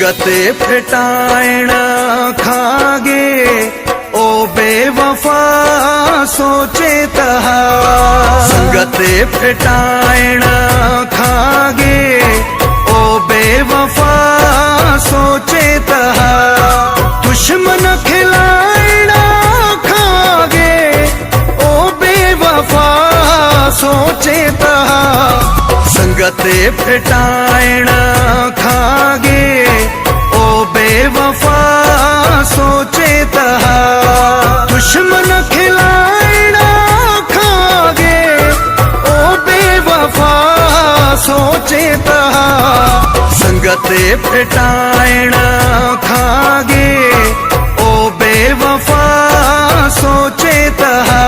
संगते फिटाइण खागे ओ बेवफा सोचे तहा। संगते फिटाइण खागे ओ बेवफा सोचे तहा। दुश्मन खिलाइण खागे ओ बेवफा सोचे तहा। संगते फिटाइण खागे ओ बेवफा सोचे तहा। दुश्मन खिलाइण खागे ओ बेवफा सोचे तहा। संगते फिटाइण खागे ओ बेवफा सोचे तहा।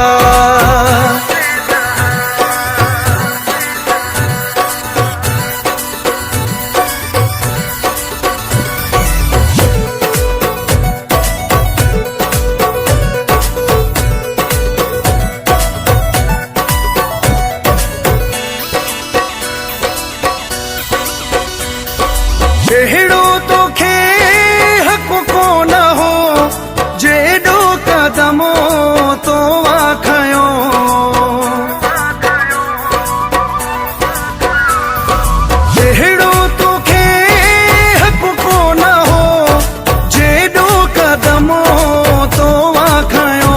जेड़ो तोखे हक को न हो जेड़ो कदमो तो आखयो। जेड़ो तोखे हक को न हो जेड़ो कदमो तो आखयो।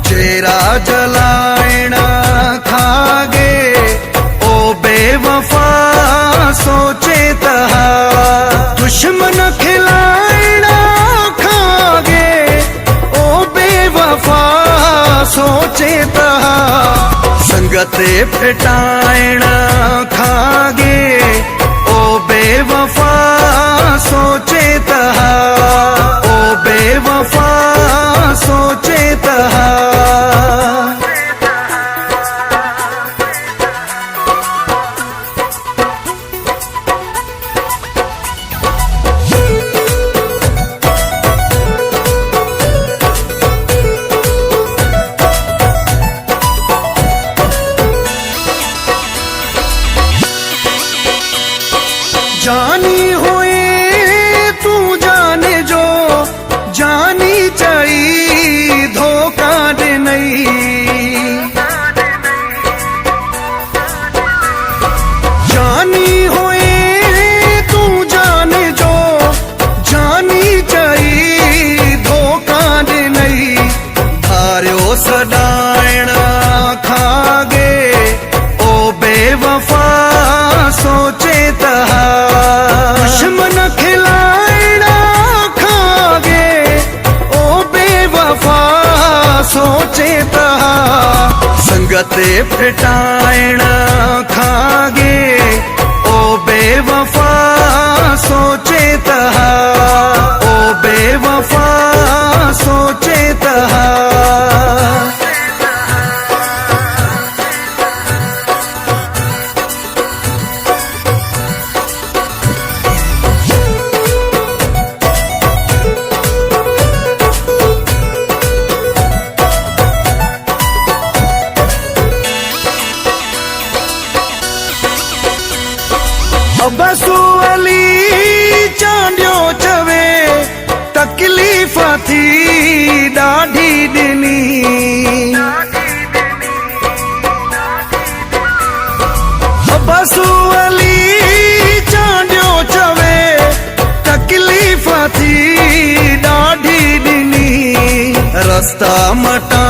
चेरा जलाइण खागे ओ बेवफा सोचे तहा। दुश्मन खिलाइण खागे ओ बेवफा सोचे तहा। संगते फिटाइण खागे ओ बेवफा सोचे तहा। ओ बेवफा सोचे तहा। जानी हुई तू जाने जो जानी चाहिए धोखा दे नहीं। जानी हुई तू जाने जो जानी चाहिए धोखा दे नहीं। धार्यो सदाइण खागे ओ बेवफा सोचे तहा। दुश्मन खिलाइण खागे ओ बेवफा सोचे तहा। संगते फिटाइण खागे ओ बेवफा सोचे तहा। ओ बेवफा सोचे तहा। बसू अली चांडियो चवे तकलीफ़ थी ॾाढी ॾिनी। बसू अली चांडियो चवे तकलीफ़ थी ॾाढी ॾिनी। रस्ता मटा